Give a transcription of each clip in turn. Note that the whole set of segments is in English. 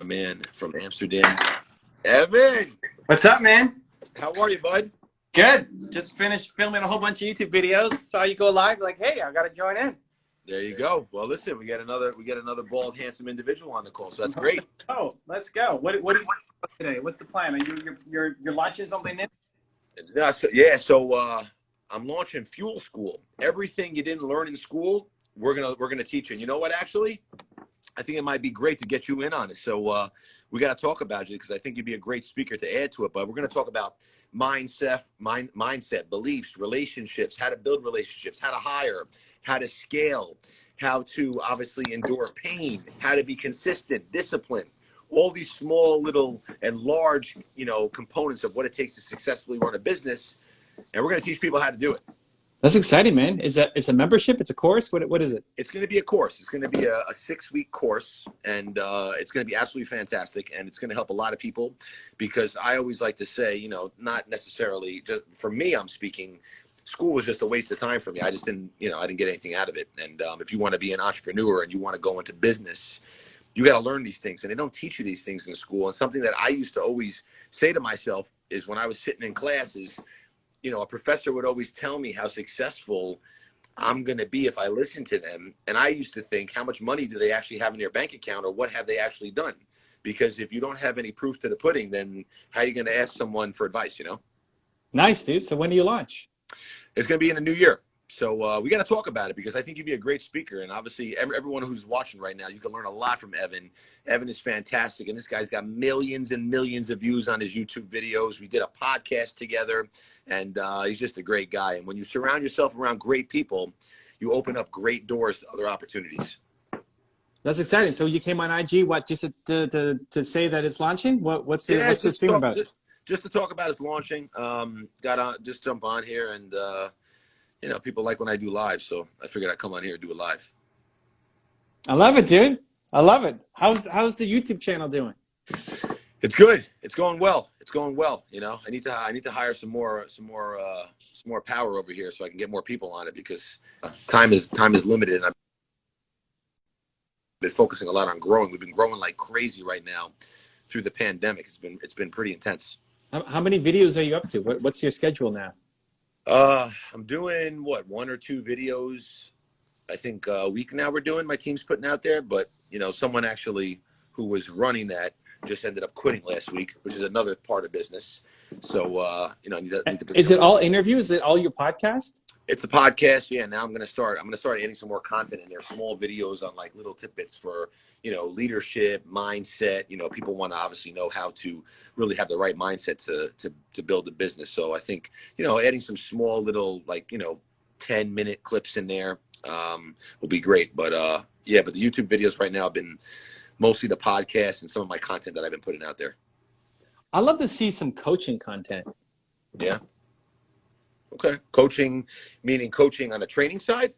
A man from Amsterdam. Evan, What's up, man? how are you, bud? Good. Just finished filming a whole bunch of YouTube videos. Saw you go live. Like, hey, I gotta join in. There you go. Well, listen, we got another bald, handsome individual on the call, so that's great. Oh, let's go. What are you doing today? What's the plan? Are you're launching something new? So I'm launching Fuel School. Everything you didn't learn in school, we're gonna teach you. And you know what? Actually, I think it might be great to get you in on it. So we got to talk about you because I think you'd be a great speaker to add to it. But we're going to talk about mindset, beliefs, relationships, how to build relationships, how to hire, how to scale, how to obviously endure pain, how to be consistent, disciplined, all these small, little, and large, components of what it takes to successfully run a business. And we're going to teach people how to do it. That's exciting, man. It's a membership? It's a course? What is it? It's going to be a course. It's going to be a 6-week course, and it's going to be absolutely fantastic, and it's going to help a lot of people because I always like to say, not necessarily just for me, I'm speaking, school was just a waste of time for me. I just didn't, I didn't get anything out of it. And if you want to be an entrepreneur and you want to go into business, you got to learn these things, and they don't teach you these things in school. And something that I used to always say to myself is when I was sitting in classes, a professor would always tell me how successful I'm going to be if I listen to them. And I used to think, how much money do they actually have in their bank account, or what have they actually done? Because if you don't have any proof to the pudding, then how are you going to ask someone for advice, Nice, dude. So when do you launch? It's going to be in the new year. So we got to talk about it because I think you'd be a great speaker. And obviously everyone who's watching right now, you can learn a lot from Evan. Evan is fantastic. And this guy's got millions and millions of views on his YouTube videos. We did a podcast together, and he's just a great guy. And when you surround yourself around great people, you open up great doors to other opportunities. That's exciting. So you came on IG, what, just to say that it's launching? What's the stream about? Just to talk about its launching. Got on, just jump on here, and people like when I do live, so I figured I'd come on here and do it live. I love it, dude. I love it. How's the YouTube channel doing? It's good. It's going well. It's going well. I need to hire some more power over here so I can get more people on it because time is limited, and I've been focusing a lot on growing. We've been growing like crazy right now through the pandemic. It's been pretty intense. How many videos are you up to? What's your schedule now? I'm doing 1 or 2 videos, I think a week now we're doing. My team's putting out there, but someone actually who was running that just ended up quitting last week, which is another part of business. So I need to Is it all interviews? Is it all your podcast? It's a podcast, yeah. Now I'm gonna start adding some more content in there, small videos on like little tidbits for leadership, mindset. People want to obviously know how to really have the right mindset to build a business. So I think adding some small little 10-minute clips in there will be great. But but the YouTube videos right now have been mostly the podcast and some of my content that I've been putting out there. I'd love to see some coaching content. Yeah. Okay. Coaching, meaning coaching on the training side?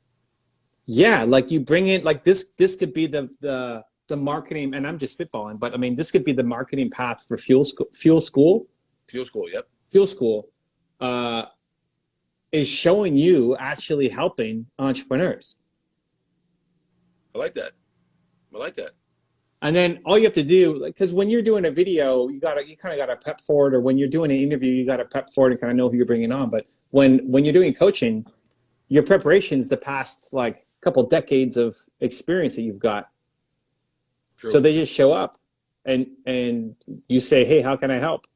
Yeah, like you bring in, like this could be the marketing, and I'm just spitballing, but I mean, this could be the marketing path for Fuel School. Fuel School, yep. Fuel School is showing you actually helping entrepreneurs. I like that. And then all you have to do, because when you're doing a video, you kind of gotta prep for it, or when you're doing an interview, you gotta prep for it and kind of know who you're bringing on. But when you're doing coaching, your preparation's the past couple decades of experience that you've got. True. So they just show up, and you say, "Hey, how can I help?"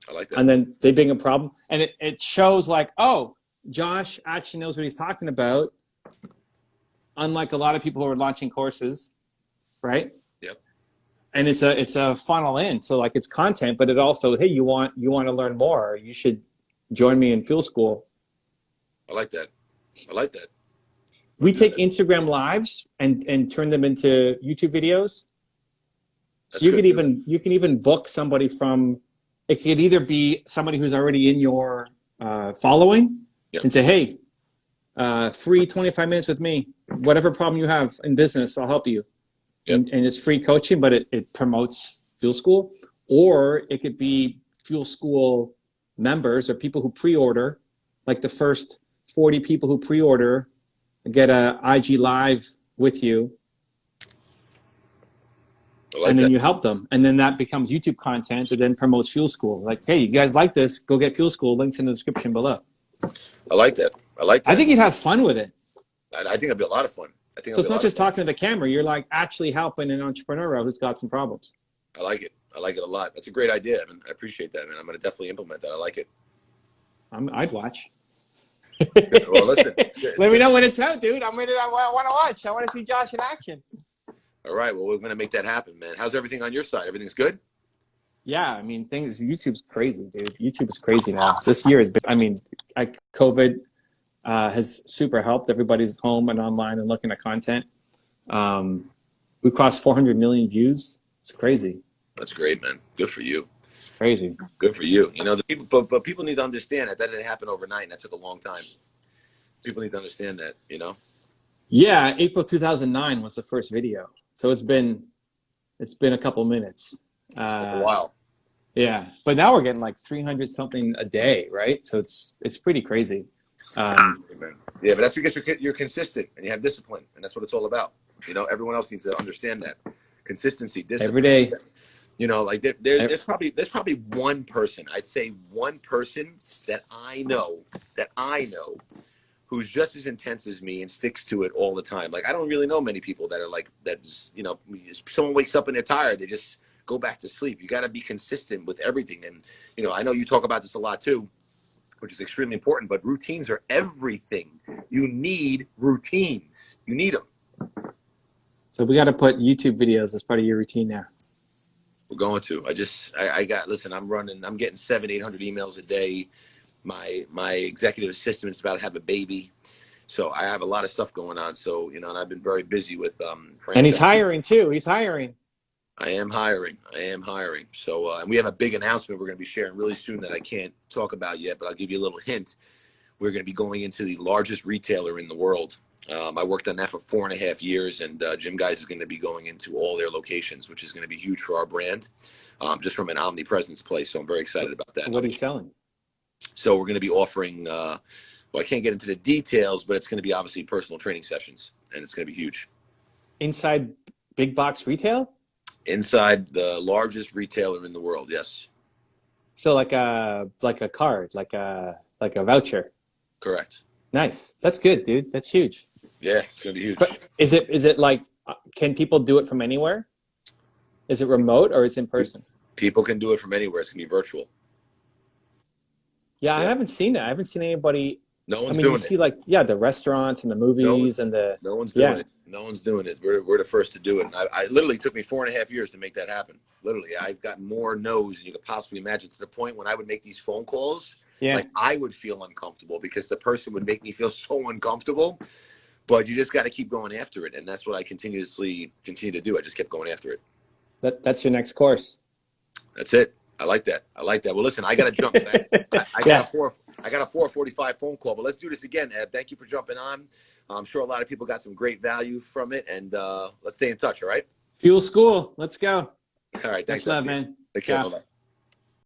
I like that. And then they bring a problem, and it shows oh, Josh actually knows what he's talking about. Unlike a lot of people who are launching courses. Right. Yep. And it's a funnel in. So it's content, but it also, hey, you want to learn more, you should join me in Fuel School. I like that. We take Instagram lives and turn them into YouTube videos. So you can even book somebody from, it could either be somebody who's already in your following, yep, and say, hey, free 25 minutes with me, whatever problem you have in business, I'll help you. Yep. And it's free coaching, but it promotes Fuel School. Or it could be Fuel School members or people who pre-order, like the first 40 people who pre-order get a IG live with you I like and then that. you help them, and then that becomes YouTube content that then promotes Fuel School. Like, hey, you guys like this? Go get Fuel School. Links in the description below. I like that. I like that. I think you'd have fun with it. I think it'll be a lot of fun. I think So it'll it's be a not lot just of fun. talking to the camera. You're like actually helping an entrepreneur who's got some problems. I like it. I like it a lot. That's a great idea, man. I appreciate that, man. I'm going to definitely implement that. I like it. I'd watch. Well, listen. Let me know when it's out, dude. I want to watch. I want to see Josh in action. All right. Well, we're going to make that happen, man. How's everything on your side? Everything's good? Yeah, I mean, YouTube's crazy, dude. YouTube is crazy now. This year has been, I mean, COVID has super helped. Everybody's home and online and looking at content. We crossed 400 million views. It's crazy. That's great, man. Good for you. Crazy. Good for you. You know, the people, but people need to understand that didn't happen overnight, and that took a long time. People need to understand that, you know? Yeah, April 2009 was the first video. So it's been a couple minutes. A while. Yeah, but now we're getting like 300 something a day, right? So it's pretty crazy. Yeah, but that's because you're consistent and you have discipline, and that's what it's all about. You know, everyone else needs to understand that consistency, discipline. Every day. You know, like there's probably one person, I'd say one person that I know who's just as intense as me and sticks to it all the time. Like I don't really know many people that are like that. Just, you know, someone wakes up and they're tired, they just go back to sleep. You got to be consistent with everything, and you know, I know you talk about this a lot too, which is extremely important. But routines are everything. You need routines. You need them. So we got to put YouTube videos as part of your routine now. We're going to. Listen, I'm getting 700-800 emails a day. My executive assistant is about to have a baby. So I have a lot of stuff going on. So, you know, and I've been very busy with and he's hiring too. He's hiring. I am hiring. So and we have a big announcement we're going to be sharing really soon that I can't talk about yet, but I'll give you a little hint. We're going to be going into the largest retailer in the world. I worked on that for 4.5 years, and Jim Guys is going to be going into all their locations, which is going to be huge for our brand, just from an omnipresence place. So I'm very excited about that. What are you selling? So we're going to be offering, well, I can't get into the details, but it's going to be obviously personal training sessions, and it's going to be huge. Inside big box retail? Inside the largest retailer in the world, yes. So like a card, like a voucher. Correct. Nice. That's good, dude. That's huge. Yeah, it's going to be huge. But is it like, can people do it from anywhere? Is it remote or is it in person? People can do it from anywhere. It's going to be virtual. Yeah, I haven't seen it. I haven't seen anybody. No one's I mean, doing you see like, the restaurants and the movies and the. No one's doing it. No one's doing it. We're the first to do it. And I literally took me 4.5 years to make that happen. Literally, I've gotten more no's than you could possibly imagine, to the point when I would make these phone calls. Yeah. Like I would feel uncomfortable because the person would make me feel so uncomfortable, but you just got to keep going after it. And that's what I continue to do. I just kept going after it. That's your next course. That's it. I like that. Well, listen, I got to jump. I got a 4:45 phone call, but let's do this again, Ed. Thank you for jumping on. I'm sure a lot of people got some great value from it, and let's stay in touch. All right. Fuel School. Let's go. All right. Thanks, love, man. Take care. Bye-bye.